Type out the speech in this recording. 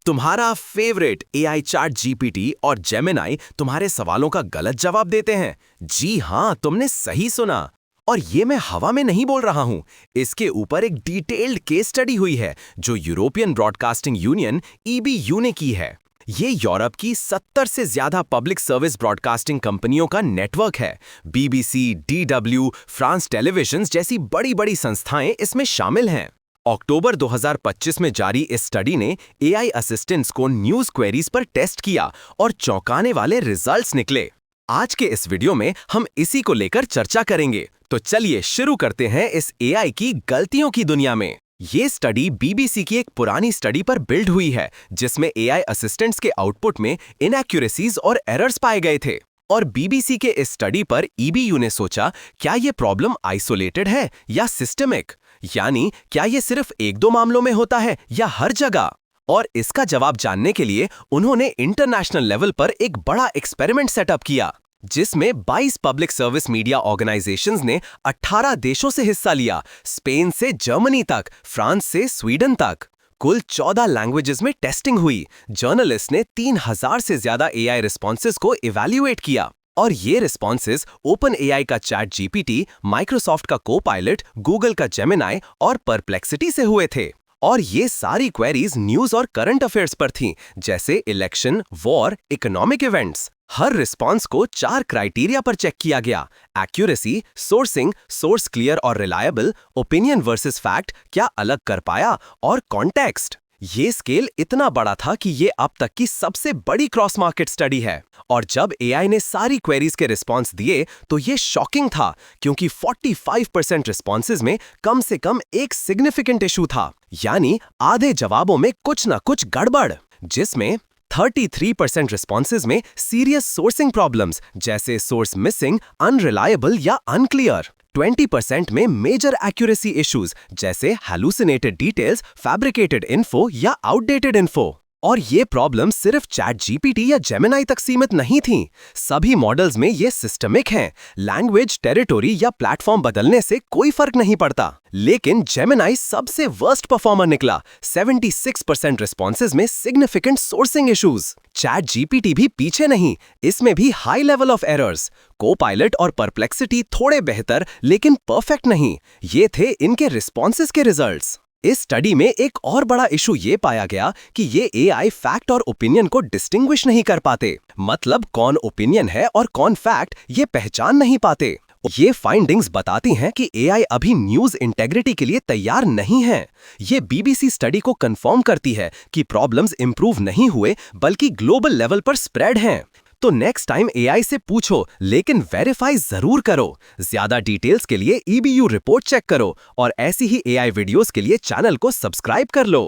तुम्हारा favourite AI chat GPT और Gemini तुम्हारे सवालों का गलत जवाब देते हैं। जी हाँ, तुमने सही सुना। और ये मैं हवा में नहीं बोल रहा हूँ। इसके ऊपर एक डिटेल्ड केस स्टडी हुई है जो यूरोपियन ब्रॉडकास्टिंग यूनियन ईबीयू ने की है। ये यूरोप की 70 से ज्यादा पब्लिक सर्विस ब्रॉडकास्टिंग कंपनियों का नेटवर्क है। बीबीसी, डीडब्ल्यू, फ्रांस टेलीविजन जैसी बड़ी बड़ी संस्थाएं इसमें शामिल हैं। अक्टूबर 2025 में जारी इस स्टडी ने एआई असिस्टेंट्स को न्यूज क्वेरीज पर टेस्ट किया और चौंकाने वाले रिजल्ट्स निकले। आज के इस वीडियो में हम इसी को लेकर चर्चा करेंगे। तो चलिए शुरू करते हैं इस एआई की गलतियों की दुनिया में। ये स्टडी बीबीसी की एक पुरानी स्टडी पर बिल्ड हुई है जिसमें एआई असिस्टेंट्स के आउटपुट में इनएक्यूरेसीज और एरर्स पाए गए थे। और बीबीसी के इस स्टडी पर ईबीयू ने सोचा, क्या ये प्रॉब्लम आइसोलेटेड है या सिस्टमिक, यानी क्या ये सिर्फ एक दो मामलों में होता है या हर जगह। और इसका जवाब जानने के लिए उन्होंने इंटरनेशनल लेवल पर एक बड़ा एक्सपेरिमेंट सेटअप किया जिसमें 22 पब्लिक सर्विस मीडिया ऑर्गेनाइजेशंस ने 18 देशों से हिस्सा लिया, स्पेन से जर्मनी तक, फ्रांस से स्वीडन तक। कुल 14 लैंग्वेजेस में टेस्टिंग हुई। जर्नलिस्ट ने 3000 से ज्यादा एआई रिस्पॉन्सेज को इवैल्यूएट किया और ये रिस्पॉन्सेज ओपन एआई का चैट जीपीटी, माइक्रोसॉफ्ट का कोपायलट, गूगल का जेमिनाई और परप्लेक्सिटी से हुए थे। और ये सारी क्वेरीज न्यूज और करंट अफेयर्स पर थीं, जैसे इलेक्शन, वॉर, इकोनॉमिक इवेंट्स। हर रिस्पॉन्स को 4 क्राइटेरिया पर चेक किया गया: एक्यूरेसी, सोर्सिंग, सोर्स क्लियर और रिलायबल, ओपिनियन वर्सेस फैक्ट, क्या अलग कर पाया, और कॉन्टेक्स्ट। ये स्केल इतना बड़ा था कि ये अब तक की सबसे बड़ी क्रॉस मार्केट स्टडी है। और जब एआई ने सारी क्वेरीज के रिस्पॉन्स दिए तो ये शॉकिंग था, क्योंकि 45% रिस्पॉन्सेज में कम से कम एक सिग्निफिकेंट इशू था, यानी आधे जवाबों में कुछ ना कुछ गड़बड़। जिसमें 33% रिस्पॉन्सेज में सीरियस सोर्सिंग प्रॉब्लम्स, जैसे सोर्स मिसिंग, अनरिलायबल या अनक्लियर। 20% में मेजर एक्यूरेसी इश्यूज, जैसे हैलुसिनेटेड डिटेल्स, फैब्रिकेटेड इन्फो या आउटडेटेड इन्फो। और ये प्रॉब्लम सिर्फ चैट जीपीटी या जेमिनाई तक सीमित नहीं थी। सभी मॉडल्स में ये सिस्टमिक हैं। लैंग्वेज, टेरिटोरी या प्लेटफॉर्म बदलने से कोई फर्क नहीं पड़ता। लेकिन जेमिनाई सबसे वर्स्ट परफॉर्मर निकला। 76% रिस्पॉन्सेज में significant sourcing issues. Chat GPT भी पीछे नहीं, इसमें भी high level of errors. Copilot और परप्लेक्सिटी थोड़े बेहतर लेकिन परफेक्ट नहीं। ये थे इनके रिस्पॉन्सेज के रिजल्ट्स। इस स्टडी में एक और बड़ा इशू ये पाया गया कि ये एआई फैक्ट और ओपिनियन को डिस्टिंग्विश नहीं कर पाते। मतलब कौन ओपिनियन है और कौन फैक्ट, ये पहचान नहीं पाते। ये फाइंडिंग्स बताती हैं कि एआई अभी न्यूज इंटेग्रिटी के लिए तैयार नहीं है। ये बीबीसी स्टडी को कंफर्म करती है कि प्रॉब्लम्स इंप्रूव नहीं हुए बल्कि ग्लोबल लेवल पर स्प्रेड हैं। तो नेक्स्ट टाइम एआई से पूछो, लेकिन वेरीफाई जरूर करो। ज्यादा डिटेल्स के लिए ईबीयू रिपोर्ट चेक करो और ऐसी ही एआई वीडियोस के लिए चैनल को सब्सक्राइब कर लो।